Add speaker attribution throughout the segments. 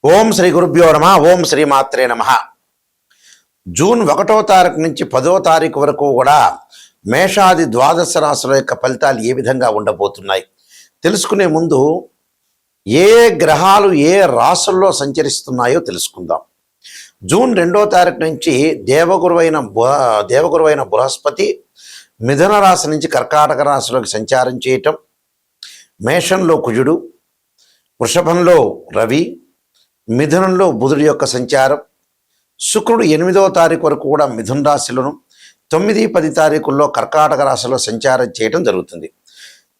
Speaker 1: ఓం శ్రీ గురుభ్యో నమ. ఓం శ్రీ మాత్రే నమ. జూన్ 1వ తారీఖు నుంచి 10వ తారీఖు వరకు కూడా మేషాది ద్వాదశ రాశుల యొక్క ఫలితాలు ఏ విధంగా ఉండబోతున్నాయి తెలుసుకునే ముందు ఏ గ్రహాలు ఏ రాశుల్లో సంచరిస్తున్నాయో తెలుసుకుందాం. జూన్ 2వ తారీఖు నుంచి దేవగురువైన బృహస్పతి మిథున రాశి నుంచి కర్కాటక రాశిలోకి సంచారం చేయటం, మేషంలో కుజుడు, వృషభంలో రవి, మిథునంలో బుధుడి యొక్క సంచారం, శుక్రుడు 8వ తారీఖు వరకు కూడా మిథున రాశిలోను, 9, 10 తారీఖుల్లో కర్కాటక రాశిలో సంచారం చేయడం జరుగుతుంది.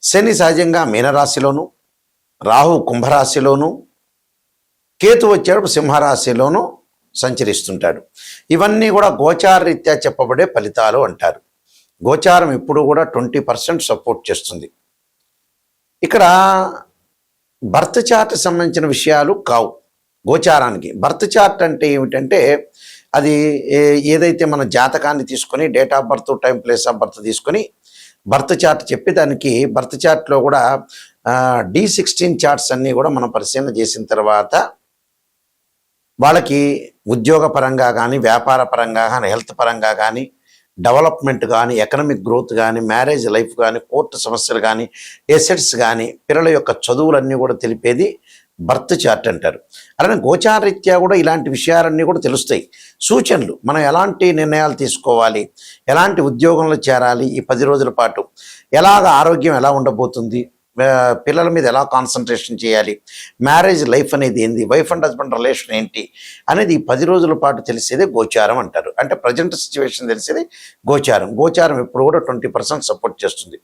Speaker 1: శని సహజంగా మీనరాశిలోను, రాహు కుంభరాశిలోను, కేతు వచ్చేటప్పుడు సింహరాశిలోను సంచరిస్తుంటాడు. ఇవన్నీ కూడా గోచారరీత్యా చెప్పబడే ఫలితాలు అంటారు. గోచారం ఎప్పుడు కూడా 20% సపోర్ట్ చేస్తుంది. ఇక్కడ బర్త్ చార్ట్ సంబంధించిన విషయాలు కావు. గోచారానికి బర్త్ చార్ట్ అంటే ఏమిటంటే అది ఏదైతే మన జాతకాన్ని తీసుకొని date of birth, time, place of birth తీసుకొని బర్త్ చార్ట్ చెప్పి దానికి బర్త్ చార్ట్లో కూడా D16 చార్ట్స్ అన్నీ కూడా మనం పరిశీలన చేసిన తర్వాత వాళ్ళకి ఉద్యోగ పరంగా కానీ, వ్యాపార పరంగా కానీ, హెల్త్ పరంగా కానీ, డెవలప్మెంట్ కానీ, ఎకనామిక్ గ్రోత్ కానీ, మ్యారేజ్ లైఫ్ కానీ, కోర్టు సమస్యలు కానీ, ఎసెట్స్ కానీ, పిల్లల యొక్క చదువులన్నీ కూడా తెలిపేది బర్త్ చార్ట్ అంటారు. అలానే గోచారరీత్యా కూడా ఇలాంటి విషయాలన్నీ కూడా తెలుస్తాయి. సూచనలు, మనం ఎలాంటి నిర్ణయాలు తీసుకోవాలి, ఎలాంటి ఉద్యోగంలో చేరాలి, ఈ 10 రోజుల పాటు ఎలాగ ఆరోగ్యం ఎలా ఉండబోతుంది, పిల్లల మీద ఎలా కాన్సన్ట్రేషన్ చేయాలి, మ్యారేజ్ లైఫ్ అనేది ఏంది, వైఫ్ అండ్ హస్బెండ్ రిలేషన్ ఏంటి అనేది ఈ 10 రోజుల పాటు తెలిసేదే గోచారం అంటారు. అంటే ప్రజెంట్ సిచ్యువేషన్ తెలిసేది గోచారం. గోచారం ఎప్పుడు కూడా 20% సపోర్ట్ చేస్తుంది.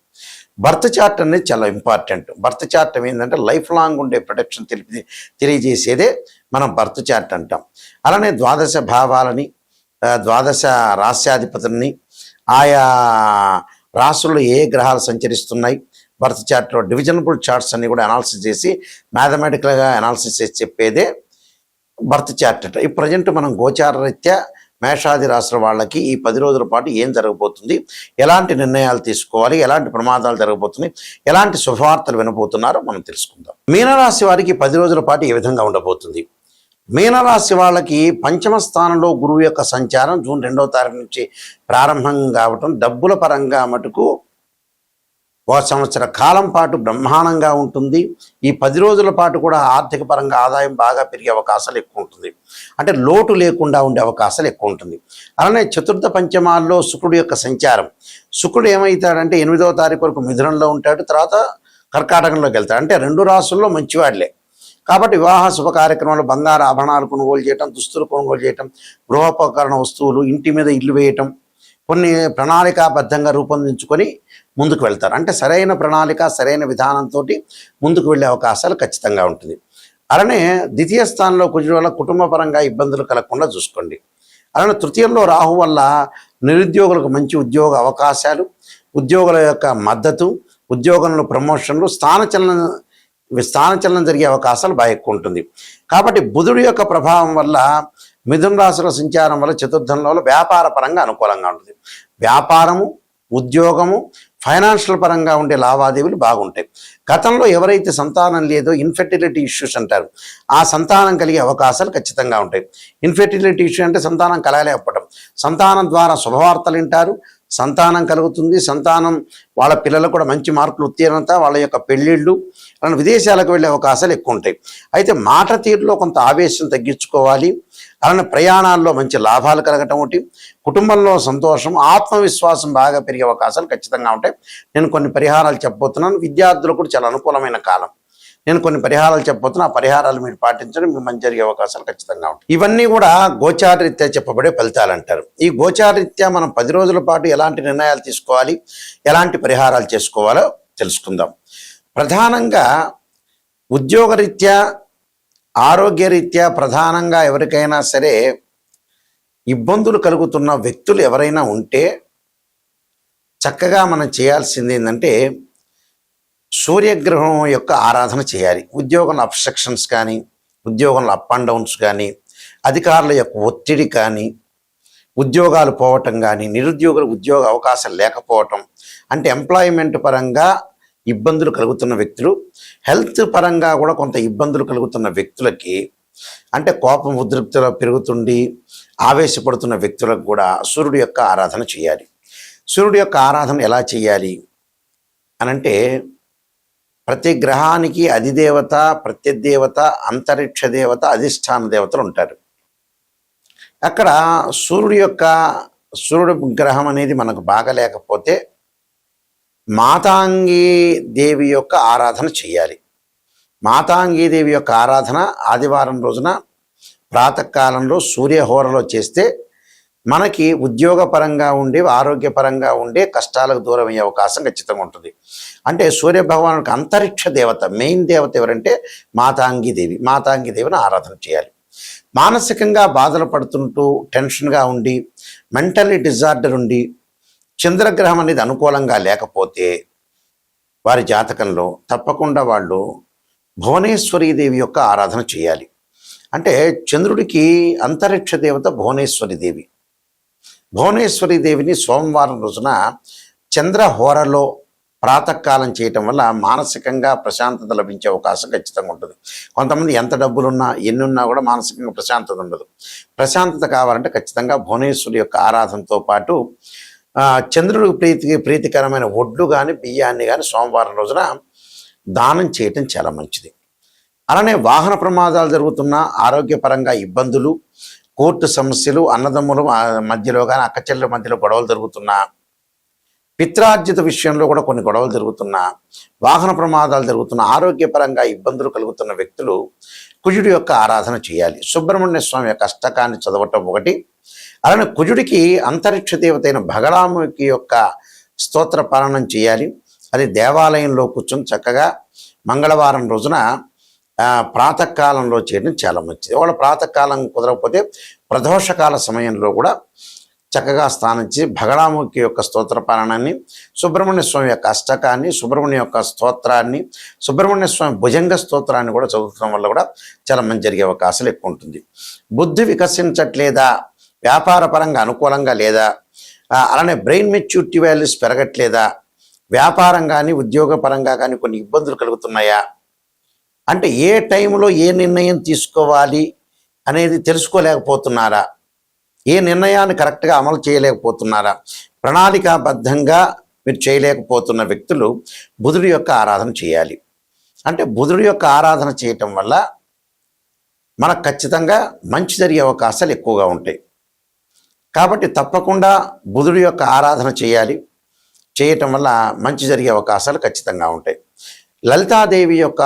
Speaker 1: బర్త్ చార్ట్ అనేది చాలా ఇంపార్టెంట్. బర్త్ చార్ట్ ఏంటంటే లైఫ్ లాంగ్ ఉండే ప్రొటెక్షన్ తెలియజేసేదే మనం బర్త్ చార్ట్ అంటాం. అలానే ద్వాదశ భావాలని, ద్వాదశ రాశ్యాధిపతుల్ని, ఆయా రాశుల్లో ఏ గ్రహాలు సంచరిస్తున్నాయి, బర్త్ చార్ట్లో డివిజనబుల్ చార్ట్స్ అన్ని కూడా అనాలిసిస్ చేసి మ్యాథమెటికల్గా అనాలిసిస్ చేసి చెప్పేదే బర్త్ చార్ట్ అంట. ఈ ప్రజెంట్ మనం గోచార రీత్యా మేషాది రాశుల వాళ్ళకి ఈ 10 రోజుల పాటు ఏం జరగబోతుంది, ఎలాంటి నిర్ణయాలు తీసుకోవాలి, ఎలాంటి ప్రమాదాలు జరగబోతున్నాయి, ఎలాంటి శుభవార్తలు వినబోతున్నారో మనం తెలుసుకుందాం. మీనరాశి వారికి 10 రోజుల పాటు ఏ విధంగా ఉండబోతుంది. మీనరాశి వాళ్ళకి 5వ స్థానంలో గురువు యొక్క సంచారం జూన్ 2వ తారీఖు నుంచి ప్రారంభం కావటం డబ్బుల పరంగా మటుకు 1 సంవత్సర కాలం పాటు బ్రహ్మాండంగా ఉంటుంది. ఈ 10 రోజుల పాటు కూడా ఆర్థిక పరంగా ఆదాయం బాగా పెరిగే అవకాశాలు ఎక్కువ ఉంటుంది. అంటే లోటు లేకుండా ఉండే అవకాశాలు ఎక్కువ ఉంటుంది. అలానే చతుర్థ పంచమాల్లో శుక్రుడు యొక్క సంచారం, శుక్రుడు ఏమవుతాడంటే 8వ తారీఖు వరకు మిథునంలో ఉంటాడు, తర్వాత కర్కాటకంలోకి వెళ్తాడు. అంటే 2 రాశుల్లో మంచివాళ్లే కాబట్టి వివాహ శుభ కార్యక్రమాలు, బంగారు ఆభరణాలు కొనుగోలు చేయటం, దుస్తులు కొనుగోలు చేయటం, గృహోపకరణ వస్తువులు, ఇంటి మీద ఇల్లు వేయటం, కొన్ని ప్రణాళికాబద్ధంగా రూపొందించుకొని ముందుకు వెళ్తారు. అంటే సరైన ప్రణాళిక, సరైన విధానంతో ముందుకు వెళ్ళే అవకాశాలు ఖచ్చితంగా ఉంటుంది. అలానే ద్వితీయ స్థానంలో కుజుడు వల్ల కుటుంబ పరంగా ఇబ్బందులు కలగకుండా చూసుకోండి. అలానే తృతీయంలో రాహు వల్ల నిరుద్యోగులకు మంచి ఉద్యోగ అవకాశాలు, ఉద్యోగుల యొక్క మద్దతు, ఉద్యోగంలో ప్రమోషన్లు, స్థానచలనం జరిగే అవకాశాలు బాగా ఎక్కువ ఉంటుంది. కాబట్టి బుధుడి యొక్క ప్రభావం వల్ల మిథున రాశిలో సంచారం వల్ల చతుర్థంలో వ్యాపార పరంగా అనుకూలంగా ఉంటుంది. వ్యాపారము, ఉద్యోగము, ఫైనాన్షియల్ పరంగా ఉండే లావాదేవీలు బాగుంటాయి. గతంలో ఎవరైతే సంతానం లేదో ఇన్ఫెర్టిలిటీ ఇష్యూస్ అంటారు, ఆ సంతానం కలిగే అవకాశాలు ఖచ్చితంగా ఉంటాయి. ఇన్ఫెర్టిలిటీ ఇష్యూ అంటే సంతానం కలగలేకపోవడం, సంతానం ద్వారా శుభవార్తలు వింటారు, సంతానం కలుగుతుంది, సంతానం వాళ్ళ పిల్లలకు కూడా మంచి మార్కులు, ఉత్తీర్ణత, వాళ్ళ యొక్క పెళ్ళిళ్ళు, అలానే విదేశాలకు వెళ్ళే అవకాశాలు ఎక్కువ ఉంటాయి. అయితే మాట తీరులో కొంత ఆవేశం తగ్గించుకోవాలి. అలానే ప్రయాణాల్లో మంచి లాభాలు కలగటం ఒకటి, కుటుంబంలో సంతోషం, ఆత్మవిశ్వాసం బాగా పెరిగే అవకాశాలు ఖచ్చితంగా ఉంటాయి. నేను కొన్ని పరిహారాలు చెప్పబోతున్నాను. విద్యార్థులకు కూడా చాలా అనుకూలమైన కాలం. నేను కొన్ని పరిహారాలు చెప్పబోతున్నా, ఆ పరిహారాలు మీరు పాటించడం మీకు మంచి జరిగే అవకాశాలు ఖచ్చితంగా ఉంటాయి. ఇవన్నీ కూడా గోచారరీత్యా చెప్పబడే ఫలితాలు అంటారు. ఈ గోచారరీత్యా మనం 10 రోజుల పాటు ఎలాంటి నిర్ణయాలు తీసుకోవాలి, ఎలాంటి పరిహారాలు చేసుకోవాలో తెలుసుకుందాం. ప్రధానంగా ఉద్యోగరీత్యా, ఆరోగ్యరీత్యా ప్రధానంగా ఎవరికైనా సరే ఇబ్బందులు కలుగుతున్న వ్యక్తులు ఎవరైనా ఉంటే చక్కగా మనం చేయాల్సింది ఏంటంటే సూర్యగ్రహం యొక్క ఆరాధన చేయాలి. ఉద్యోగంలో అబ్స్ట్రక్షన్స్ కానీ, ఉద్యోగంలో అప్ అండ్ డౌన్స్ కానీ, అధికారుల యొక్క ఒత్తిడి కానీ, ఉద్యోగాలు పోవటం కానీ, నిరుద్యోగులకు ఉద్యోగ అవకాశాలు లేకపోవటం, అంటే ఎంప్లాయ్మెంట్ పరంగా ఇబ్బందులు కలుగుతున్న వ్యక్తులు, హెల్త్ పరంగా కూడా కొంత ఇబ్బందులు కలుగుతున్న వ్యక్తులకి అంటే కోపం ఉద్రిక్తలో పెరుగుతుండి ఆవేశపడుతున్న వ్యక్తులకు కూడా సూర్యుడి యొక్క ఆరాధన చేయాలి. సూర్యుడి యొక్క ఆరాధన ఎలా చేయాలి అనంటే, ప్రతి గ్రహానికి అధిదేవత, ప్రత్యదేవత, అంతరిక్ష దేవత, అధిష్టాన దేవతలు ఉంటారు. అక్కడ సూర్యుడు గ్రహం అనేది మనకు బాగా లేకపోతే మాతాంగీ దేవి యొక్క ఆరాధన చేయాలి. మాతాంగీ దేవి యొక్క ఆరాధన ఆదివారం రోజున ప్రాతకాలంలో సూర్యహోరలో చేస్తే మనకి ఉద్యోగపరంగా ఉండే, ఆరోగ్యపరంగా ఉండే కష్టాలకు దూరం అయ్యే అవకాశం ఖచ్చితంగా ఉంటుంది. అంటే సూర్యభగవానుడికి అంతరిక్ష దేవత, మెయిన్ దేవత ఎవరంటే మాతాంగీ దేవి. మాతాంగీ దేవిని ఆరాధన చేయాలి. మానసికంగా బాధలు పడుతుంటూ టెన్షన్గా ఉండి, మెంటల్లీ డిజార్డర్ ఉండి, చంద్రగ్రహం అనేది అనుకూలంగా లేకపోతే వారి జాతకంలో తప్పకుండా వాళ్ళు భువనేశ్వరీ దేవి యొక్క ఆరాధన చేయాలి. అంటే చంద్రుడికి అంతరిక్ష దేవత భువనేశ్వరి దేవి. భువనేశ్వరి దేవిని సోమవారం రోజున చంద్రహోరలో ప్రాతకాలం చేయటం వల్ల మానసికంగా ప్రశాంతత లభించే అవకాశం ఖచ్చితంగా ఉంటుంది. కొంతమంది ఎంత డబ్బులున్నా ఎన్నున్నా కూడా మానసికంగా ప్రశాంతత ఉండదు. ప్రశాంతత కావాలంటే ఖచ్చితంగా భువనేశ్వరి యొక్క ఆరాధనతో పాటు చంద్రుడికి ప్రీతికరమైన ఒడ్లు కానీ బియ్యాన్ని కానీ సోమవారం రోజున దానం చేయటం చాలా మంచిది. అలానే వాహన ప్రమాదాలు జరుగుతున్న, ఆరోగ్యపరంగా ఇబ్బందులు, కోర్టు సమస్యలు, అన్నదమ్ముల మధ్యలో కానీ అక్కచెల్లెల మధ్యలో గొడవలు జరుగుతున్నా, పిత్రార్జిత విషయంలో కూడా కొన్ని గొడవలు జరుగుతున్నా, వాహన ప్రమాదాలు జరుగుతున్న, ఆరోగ్యపరంగా ఇబ్బందులు కలుగుతున్న వ్యక్తులు కుజుడి యొక్క ఆరాధన చేయాలి. సుబ్రహ్మణ్య స్వామి యొక్క అష్టకాన్ని చదవటం ఒకటి. అలానే కుజుడికి అంతరిక్ష దేవత అయిన భగళాముఖి యొక్క స్తోత్ర పాలనం చేయాలి. అది దేవాలయంలో కూర్చొని చక్కగా మంగళవారం రోజున ప్రాతకాలంలో చేయడం చాలా మంచిది. వాళ్ళ ప్రాతకాలం కుదరకపోతే ప్రదోషకాల సమయంలో కూడా చక్కగా స్నానం చేసి భగళాముఖి యొక్క స్తోత్ర పాలనాన్ని, సుబ్రహ్మణ్య స్వామి యొక్క అష్టకాన్ని, సుబ్రహ్మణ్య యొక్క స్తోత్రాన్ని, సుబ్రహ్మణ్య స్వామి భుజంగ స్తోత్రాన్ని కూడా చదువుకోవడం వల్ల కూడా చాలా మంచి జరిగే అవకాశాలు ఎక్కువ ఉంటుంది. బుద్ధి వికసించట్లేదా, వ్యాపార పరంగా అనుకూలంగా లేదా, అలానే బ్రెయిన్ మెచ్యూరిటీ వాల్యూస్ పెరగట్లేదా, వ్యాపారం కానీ ఉద్యోగపరంగా కానీ కొన్ని ఇబ్బందులు కలుగుతున్నాయా, అంటే ఏ టైంలో ఏ నిర్ణయం తీసుకోవాలి అనేది తెలుసుకోలేకపోతున్నారా, ఏ నిర్ణయాన్ని కరెక్ట్గా అమలు చేయలేకపోతున్నారా, ప్రణాళికాబద్ధంగా మీరు చేయలేకపోతున్న వ్యక్తులు బుధుడి యొక్క ఆరాధన చేయాలి. అంటే బుధుడి యొక్క ఆరాధన చేయటం వల్ల మనకు ఖచ్చితంగా మంచి జరిగే అవకాశాలు ఎక్కువగా ఉంటాయి. కాబట్టి తప్పకుండా బుధుడి యొక్క ఆరాధన చేయాలి. చేయటం వల్ల మంచి జరిగే అవకాశాలు ఖచ్చితంగా ఉంటాయి. లలితాదేవి యొక్క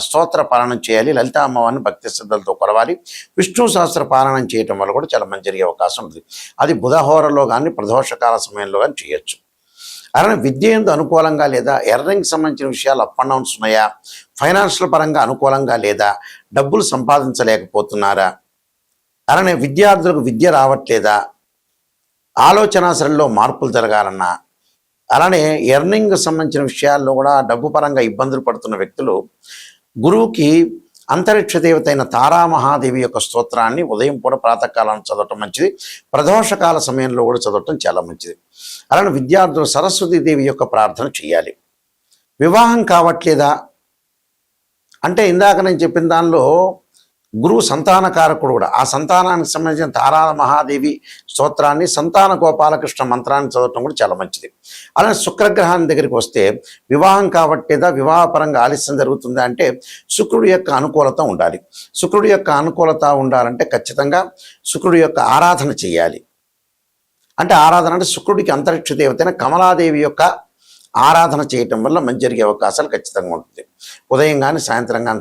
Speaker 1: స్తోత్ర పాలనం చేయాలి. లలితా అమ్మవారిని భక్తి శ్రద్ధలతో కొలవాలి. విష్ణు సహస్ర పాలనం చేయటం వల్ల కూడా చాలా మంచి జరిగే అవకాశం ఉంటుంది. అది బుధహోరలో కానీ ప్రదోషకాల సమయంలో కానీ చేయొచ్చు. అలానే విద్య యందు అనుకూలంగా లేదా, ఎర్నింగ్కి సంబంధించిన విషయాలు అప్ అండ్ డౌన్స్ ఉన్నాయా, ఫైనాన్షియల్ పరంగా అనుకూలంగా లేదా, డబ్బులు సంపాదించలేకపోతున్నారా, అలానే విద్యార్థులకు విద్య రావట్లేదా, ఆలోచన సరళిలో మార్పులు జరగాలన్నా, అలానే ఎర్నింగ్ సంబంధించిన విషయాల్లో కూడా డబ్బు పరంగా ఇబ్బందులు పడుతున్న వ్యక్తులు గురువుకి అంతరిక్ష దేవత అయిన తారామహాదేవి యొక్క స్తోత్రాన్ని ఉదయం పూట ప్రాతకాలం చదవటం మంచిది. ప్రదోషకాల సమయంలో కూడా చదవటం చాలా మంచిది. అలానే విద్యార్థులు సరస్వతీదేవి యొక్క ప్రార్థన చేయాలి. వివాహం కావట్లేదా అంటే, ఇందాక నేను చెప్పిన దానిలో గురువు సంతానకారకుడు కూడా. ఆ సంతానానికి సంబంధించిన తారా మహాదేవి స్తోత్రాన్ని, సంతాన గోపాలకృష్ణ మంత్రాన్ని చదవటం కూడా చాలా మంచిది. అలానే శుక్రగ్రహాన్ని దగ్గరికి వస్తే వివాహం కావట్లేదా, వివాహపరంగా ఆలస్యం జరుగుతుందా అంటే శుక్రుడి యొక్క అనుకూలత ఉండాలి. శుక్రుడి యొక్క అనుకూలత ఉండాలంటే ఖచ్చితంగా శుక్రుడి యొక్క ఆరాధన చేయాలి. అంటే ఆరాధన అంటే శుక్రుడికి అంతరిక్ష దేవతైన కమలాదేవి యొక్క ఆరాధన చేయటం వల్ల మంచి జరిగే అవకాశాలు ఖచ్చితంగా ఉంటుంది. ఉదయం కానీ సాయంత్రం కానీ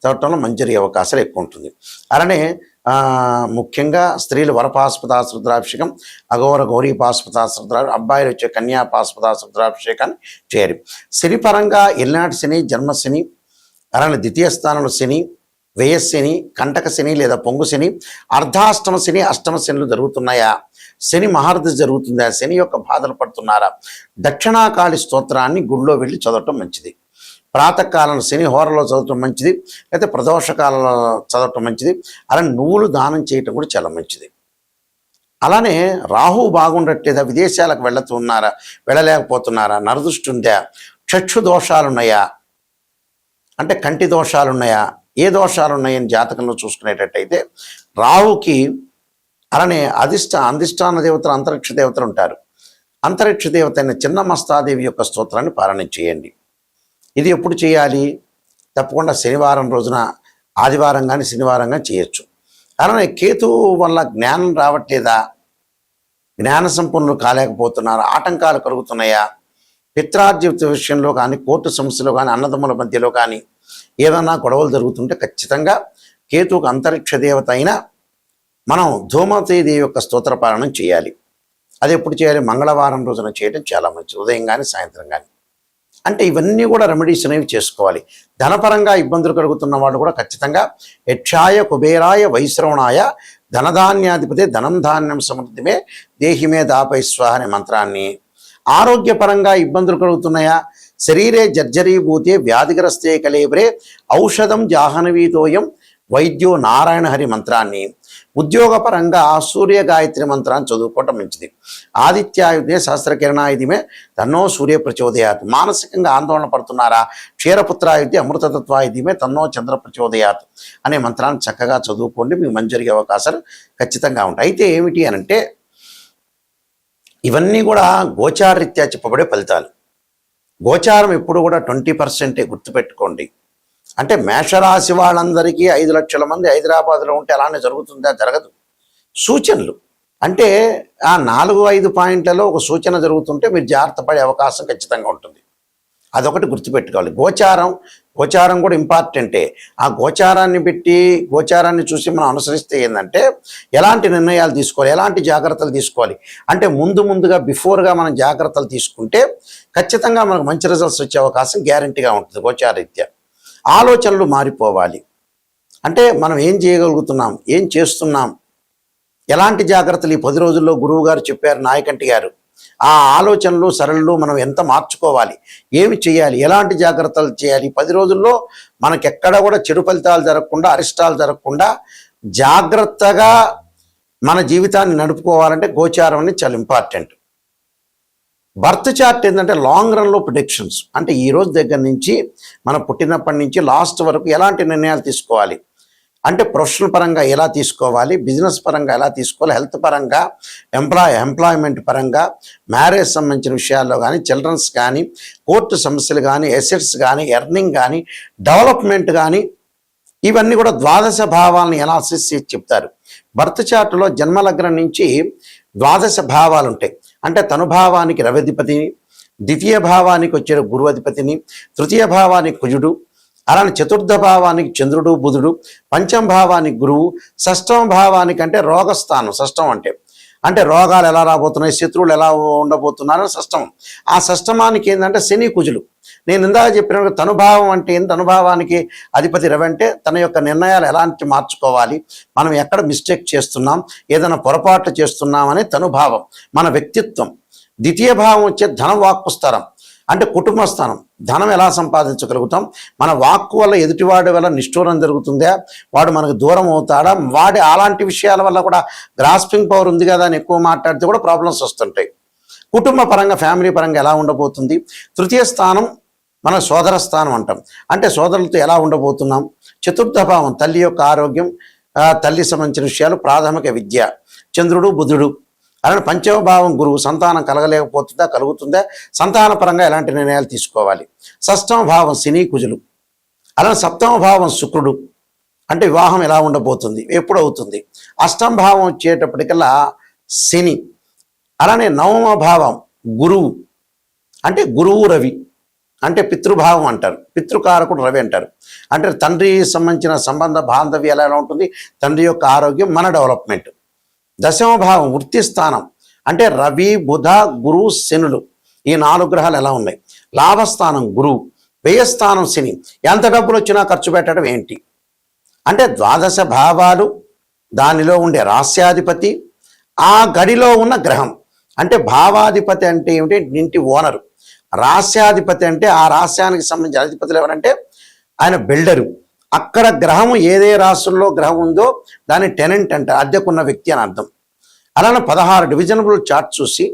Speaker 1: చదవటంలో మంచి జరిగే అవకాశాలు ఎక్కువ ఉంటుంది. అలానే ముఖ్యంగా స్త్రీలు వరపాస్పదాస రుద్రాభిషేకం, అఘోర గౌరీ పాస్పదాస రుద్రాభిషేకం, అబ్బాయిలు వచ్చే కన్యా పాస్పదాస రుద్రాభిషేకాన్ని చేయాలి. శనిపరంగా ఎల్నాటి శని, జన్మశని, అలానే ద్వితీయ స్థానంలో శని, వ్యయశని, కంటక శని లేదా పొంగు శని, అర్ధాష్టమ శని, అష్టమ శనులు జరుగుతున్నాయా, శని మహారథి జరుగుతుందా, శని యొక్క బాధలు పడుతున్నారా, దక్షిణాకాళి స్తోత్రాన్ని గుడిలో వెళ్ళి చదవటం మంచిది. ప్రాతకాలంలో శని హోరలో చదవటం మంచిది, లేకపోతే ప్రదోషకాలంలో చదవటం మంచిది. అలా నువ్వులు దానం చేయటం కూడా చాలా మంచిది. అలానే రాహు బాగుండట్లేదా, విదేశాలకు వెళ్ళలేకపోతున్నారా, నరదృష్టి ఉందా, చక్షు దోషాలున్నాయా అంటే కంటి దోషాలున్నాయా, ఏ దోషాలు ఉన్నాయని జాతకంలో చూసుకునేటట్టయితే రాహుకి అలానే అధిష్టాన దేవతలు అంతరిక్ష దేవతలు ఉంటారు. అంతరిక్ష దేవత అయిన చిన్నమస్తాదేవి యొక్క స్తోత్రాన్ని పారాయణ చేయండి. ఇది ఎప్పుడు చేయాలి? తప్పకుండా శనివారం రోజున, ఆదివారం కానీ శనివారం కానీ చేయొచ్చు. అలానే కేతువు వల్ల జ్ఞానం రావట్లేదా, జ్ఞాన సంపన్నులు కాలేకపోతున్నారు, ఆటంకాలు కలుగుతున్నాయా, పిత్రార్జిత విషయంలో కానీ, కోర్టు సమస్యలో కానీ, అన్నదమ్ముల మధ్యలో కానీ ఏదన్నా గొడవలు జరుగుతుంటే ఖచ్చితంగా కేతువుకు అంతరిక్ష దేవత అయిన మనం ధూమతీదేవి యొక్క స్తోత్ర పారాయణం చేయాలి. అది ఎప్పుడు చేయాలి? మంగళవారం రోజున చేయడం చాలా మంచిది, ఉదయం కానీ సాయంత్రం కానీ. అంటే ఇవన్నీ కూడా రెమెడీస్ అనేవి చేసుకోవాలి. ధనపరంగా ఇబ్బందులు కలుగుతున్న వాళ్ళు కూడా ఖచ్చితంగా యక్షాయ కుబేరాయ వైశ్రవణాయ ధనధాన్యాధిపతి ధనం ధాన్యం సమృద్ధిమే దేహిమే దాపై స్వాహ అనే మంత్రాన్ని, ఆరోగ్యపరంగా ఇబ్బందులు కలుగుతున్నాయా, శరీరే జర్జరీభూతే వ్యాధిగ్రస్తే కలేబ్రే ఔషధం జాహ్నవీతోయం వైద్యో నారాయణ హరి మంత్రాన్ని, ఉద్యోగపరంగా సూర్య గాయత్రి మంత్రాన్ని చదువుకోవటం మంచిది. ఆదిత్యాయుధే సహస్రకిరణాయుధమే తన్నో సూర్య ప్రచోదయాత్. మానసికంగా ఆందోళన పడుతున్నారా, క్షీరపుత్రాయుధే అమృతతత్వాయుధమే తన్నో చంద్ర ప్రచోదయాత్ అనే మంత్రాన్ని చక్కగా చదువుకోండి. మీకు మంచి జరిగే అవకాశాలు ఖచ్చితంగా ఉంటాయి. అయితే ఏమిటి అనంటే ఇవన్నీ కూడా గోచారరీత్యా చెప్పబడే ఫలితాలు. గోచారం ఎప్పుడు కూడా 20% గుర్తుపెట్టుకోండి. అంటే మేషరాశి వాళ్ళందరికీ 5 లక్షల మంది హైదరాబాద్లో ఉంటే అలానే జరుగుతుందా? జరగదు. సూచనలు అంటే ఆ 4-5 పాయింట్లలో ఒక సూచన జరుగుతుంటే మీరు జాగ్రత్త పడే అవకాశం ఖచ్చితంగా ఉంటుంది. అదొకటి గుర్తుపెట్టుకోవాలి. గోచారం కూడా ఇంపార్టెంటే. ఆ గోచారాన్ని చూసి మనం అనుసరిస్తే ఏంటంటే ఎలాంటి నిర్ణయాలు తీసుకోవాలి, ఎలాంటి జాగ్రత్తలు తీసుకోవాలి అంటే ముందుగా బిఫోర్గా మనం జాగ్రత్తలు తీసుకుంటే ఖచ్చితంగా మనకు మంచి రిజల్ట్స్ వచ్చే అవకాశం గ్యారంటీగా ఉంటుంది. గోచారరీత్యా ఆలోచనలు మారిపోవాలి. అంటే మనం ఏం చేయగలుగుతున్నాం, ఏం చేస్తున్నాం, ఎలాంటి జాగ్రత్తలు ఈ 10 రోజుల్లో గురువు గారు చెప్పారు, నాయకంటి గారు. ఆ ఆలోచనలు సరళలు మనం ఎంత మార్చుకోవాలి, ఏమి చేయాలి, ఎలాంటి జాగ్రత్తలు చేయాలి, 10 రోజుల్లో మనకెక్కడ కూడా చెడు ఫలితాలు జరగకుండా, అరిష్టాలు జరగకుండా జాగ్రత్తగా మన జీవితాన్ని నడుపుకోవాలంటే గోచారం అనేది చాలా ఇంపార్టెంట్. బర్త్ చార్ట్ ఏంటంటే లాంగ్ రన్లో ప్రిడిక్షన్స్. అంటే ఈ రోజు దగ్గర నుంచి మనం పుట్టినప్పటి నుంచి లాస్ట్ వరకు ఎలాంటి నిర్ణయాలు తీసుకోవాలి, అంటే ప్రొఫెషనల్ పరంగా ఎలా తీసుకోవాలి, బిజినెస్ పరంగా ఎలా తీసుకోవాలి, హెల్త్ పరంగా, ఎంప్లాయ్మెంట్ పరంగా, మ్యారేజ్ సంబంధించిన విషయాల్లో కానీ, చిల్డ్రన్స్ కానీ, కోర్టు సమస్యలు కానీ, ఎసెట్స్ కానీ, ఎర్నింగ్ కానీ, డెవలప్మెంట్ కానీ, ఇవన్నీ కూడా ద్వాదశ భావాలను ఎనాలిసిస్ చేసి చెప్తారు. బర్త్ చార్టులో జన్మలగ్నం నుంచి ద్వాదశ భావాలు ఉంటాయి. అంటే తనుభావానికి రవిధిపతిని, ద్వితీయ భావానికి వచ్చే గురు అధిపతిని, తృతీయ భావానికి కుజుడు, అలానే చతుర్థ భావానికి చంద్రుడు బుధుడు, పంచమ భావానికి గురువు, షష్టమ భావానికి అంటే రోగస్థానం. షష్టం అంటే రోగాలు ఎలా రాబోతున్నాయి, శత్రువులు ఎలా ఉండబోతున్నారు షష్టమం. ఆ షష్టమానికి ఏంటంటే శని కుజులు. నేను ఇందాక చెప్పిన తనుభావం అంటే ఏంటి, తనుభావానికి అధిపతి రవి అంటే తన యొక్క నిర్ణయాలు ఎలాంటి మార్చుకోవాలి, మనం ఎక్కడ మిస్టేక్ చేస్తున్నాం, ఏదైనా పొరపాట్లు చేస్తున్నామని తనుభావం మన వ్యక్తిత్వం. ద్వితీయ భావం వచ్చే ధన వాక్కు స్థానం అంటే కుటుంబ స్థానం. ధనం ఎలా సంపాదించగలుగుతాం, మన వాక్కు వల్ల ఎదుటివాడి వల్ల నిష్ఠూరం జరుగుతుందా, వాడు మనకు దూరం అవుతాడా, వాడి అలాంటి విషయాల వల్ల కూడా గ్రాస్పింగ్ పవర్ ఉంది కదా అని ఎక్కువ మాట్లాడితే కూడా ప్రాబ్లమ్స్ వస్తుంటాయి. కుటుంబ పరంగా, ఫ్యామిలీ పరంగా ఎలా ఉండబోతుంది. తృతీయ స్థానం మన సోదర స్థానం అంటాం, అంటే సోదరులతో ఎలా ఉండబోతున్నాం. చతుర్థ భావం తల్లి యొక్క ఆరోగ్యం, తల్లి సంబంధించిన విషయాలు, ప్రాథమిక విద్య, చంద్రుడు బుధుడు. అలానే పంచమ భావం గురువు, సంతానం కలగలేకపోతుందా, కలుగుతుందా, సంతాన పరంగా ఎలాంటి నిర్ణయాలు తీసుకోవాలి. షష్టమ భావం శని కుజులు. అలానే సప్తమ భావం శుక్రుడు, అంటే వివాహం ఎలా ఉండబోతుంది, ఎప్పుడు అవుతుంది. అష్టమ భావం వచ్చేటప్పటికల్లా శని. అలానే నవమ భావం గురువు, అంటే గురువు రవి, అంటే పితృభావం అంటారు, పితృకారకుడు రవి అంటారు. అంటే తండ్రి సంబంధించిన సంబంధ బాంధవ్యం ఎలా ఉంటుంది, తండ్రి యొక్క ఆరోగ్యం, మన డెవలప్మెంట్. దశమ భావం వృత్తి స్థానం, అంటే రవి బుధ గురు శనులు, ఈ 4 గ్రహాలు ఎలా ఉన్నాయి. లాభస్థానం గురువు, వ్యయస్థానం శని. ఎంత డబ్బులు వచ్చినా ఖర్చు పెట్టడం ఏంటి అంటే ద్వాదశ భావాలు, దానిలో ఉండే రాస్యాధిపతి, ఆ గడిలో ఉన్న గ్రహం. అంటే భావాధిపతి అంటే ఏమిటి, ఇంటి ఓనరు. రాస్యాధిపతి అంటే ఆ రాస్యానికి సంబంధించిన అధిపతులు ఎవరంటే ఆయన బిల్డరు. అక్కడ గ్రహం ఏదే రాశుల్లో గ్రహం ఉందో దాన్ని టెనెంట్ అంటారు, అద్దెకున్న వ్యక్తి అని అర్థం. అలానే 16 డివిజనబుల్ చార్ట్ చూసి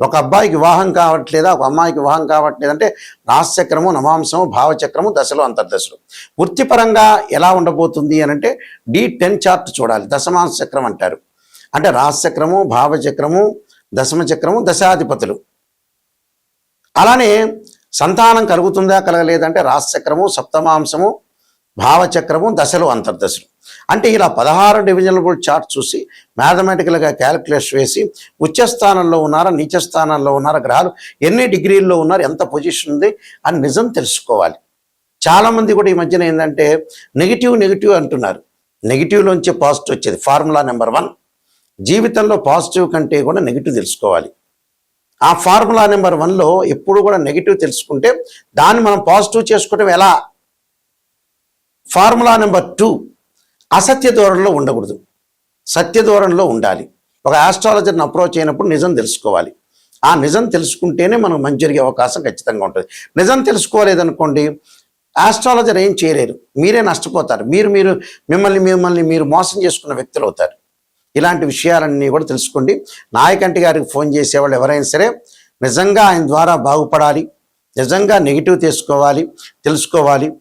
Speaker 1: ఒక అబ్బాయికి వివాహం కావట్లేదా, ఒక అమ్మాయికి వివాహం కావట్లేదంటే రాశిచక్రము, నవాంశము, భావచక్రము, దశలు, అంతర్దశలు. వృత్తిపరంగా ఎలా ఉండబోతుంది అని అంటే D10 చార్ట్ చూడాలి. దశమాంశ చక్రం అంటారు. అంటే రాశిచక్రము, భావచక్రము, దశమ చక్రము, దశాధిపతులు. అలానే సంతానం కలుగుతుందా కలగలేదంటే రాశిచక్రము, సప్తమాంశము, భావచక్రము, దశలు, అంతర్దశలు. అంటే ఇలా 16 డివిజనబుల్ చార్ట్ చూసి మ్యాథమెటికల్గా క్యాలిక్యులేషన్ వేసి ఉచ్చస్థానంలో ఉన్నారా, నీచ స్థానంలో ఉన్నారా, గ్రహాలు ఎన్ని డిగ్రీల్లో ఉన్నారు, ఎంత పొజిషన్ ఉంది అని నిజం తెలుసుకోవాలి. చాలామంది కూడా ఈ మధ్యన ఏంటంటే నెగిటివ్ అంటున్నారు. నెగిటివ్లోంచి పాజిటివ్ వచ్చేది. ఫార్ములా నెంబర్ 1, జీవితంలో పాజిటివ్ కంటే కూడా నెగిటివ్ తెలుసుకోవాలి. ఆ ఫార్ములా నెంబర్ 1లో ఎప్పుడు కూడా నెగిటివ్ తెలుసుకుంటే దాన్ని మనం పాజిటివ్ చేసుకోవటం ఎలా? ఫార్ములా నెంబర్ 2, అసత్య ధోరణిలో ఉండకూడదు, సత్య ధోరణిలో ఉండాలి. ఒక ఆస్ట్రాలజర్ని అప్రోచ్ అయినప్పుడు నిజం తెలుసుకోవాలి. ఆ నిజం తెలుసుకుంటేనే మనకు మంచి జరిగే అవకాశం ఖచ్చితంగా ఉంటుంది. నిజం తెలుసుకోలేదనుకోండి, ఆస్ట్రాలజర్ ఏం చేయలేరు, మీరే నష్టపోతారు. మిమ్మల్ని మీరు మోసం చేసుకున్న వ్యక్తులు అవుతారు. ఇలాంటి విషయాలన్నీ కూడా తెలుసుకోండి. నాయకంటి గారికి ఫోన్ చేసేవాళ్ళు ఎవరైనా సరే నిజంగా ఆయన ద్వారా బాగుపడాలి, నిజంగా నెగిటివ్ తెలుసుకోవాలి,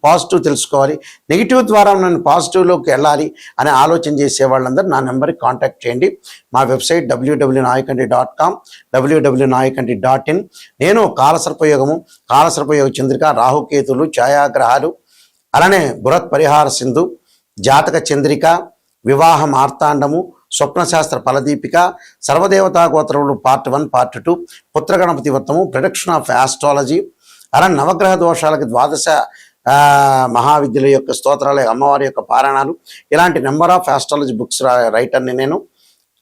Speaker 1: పాజిటివ్ తెలుసుకోవాలి, నెగిటివ్ ద్వారా నన్ను పాజిటివ్లోకి వెళ్ళాలి అని ఆలోచన చేసే వాళ్ళందరూ నా నెంబర్కి కాంటాక్ట్ చేయండి. మా వెబ్సైట్ www.nayakanti.com, www.nayakanti.in. నేను కాలసర్పయోగము, కాలసర్పయోగ చంద్రిక, రాహుకేతులు, ఛాయాగ్రహాలు, అలానే బృహత్ పరిహార సింధు, జాతక చంద్రిక, వివాహ మార్తాండము, స్వప్నశాస్త్ర ఫలదీపిక, సర్వదేవతా గోత్రములు పార్ట్ 1, పార్ట్ 2, పుత్రగణపతి వ్రతము, ప్రొడక్షన్ ఆఫ్ ఆస్ట్రాలజీ, అలా నవగ్రహ దోషాలకి 12 మహావిద్యుల యొక్క స్తోత్రాల, అమ్మవారి యొక్క పారాయణాలు, ఇలాంటి నెంబర్ ఆఫ్ ఆస్ట్రాలజీ బుక్స్ రైటర్ని నేను.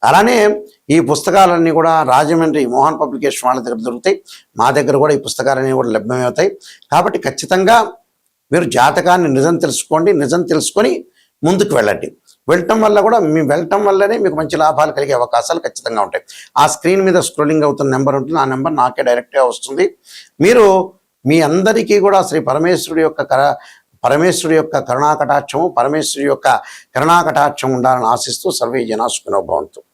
Speaker 1: అలానే ఈ పుస్తకాలన్నీ కూడా రాజమండ్రి మోహన్ పబ్లికేషన్ వాళ్ళ దగ్గర దొరుకుతాయి. మా దగ్గర కూడా ఈ పుస్తకాలన్నీ కూడా లభ్యమవుతాయి. కాబట్టి ఖచ్చితంగా మీరు జాతకాన్ని నిజం తెలుసుకోండి. నిజం తెలుసుకొని ముందుకు వెళ్ళండి. వెళ్ళటం వల్లనే మీకు మంచి లాభాలు కలిగే అవకాశాలు ఖచ్చితంగా ఉంటాయి. ఆ స్క్రీన్ మీద స్క్రోలింగ్ అవుతున్న నెంబర్ ఉంటుంది. ఆ నెంబర్ నాకే డైరెక్ట్గా వస్తుంది. మీరు మీ అందరికీ కూడా శ్రీ పరమేశ్వరుడి యొక్క కరుణాకటాక్షము, పరమేశ్వరుడి యొక్క కరుణాకటాక్షం ఉండాలని ఆశిస్తూ సర్వే జనా సుఖినో భవంతు.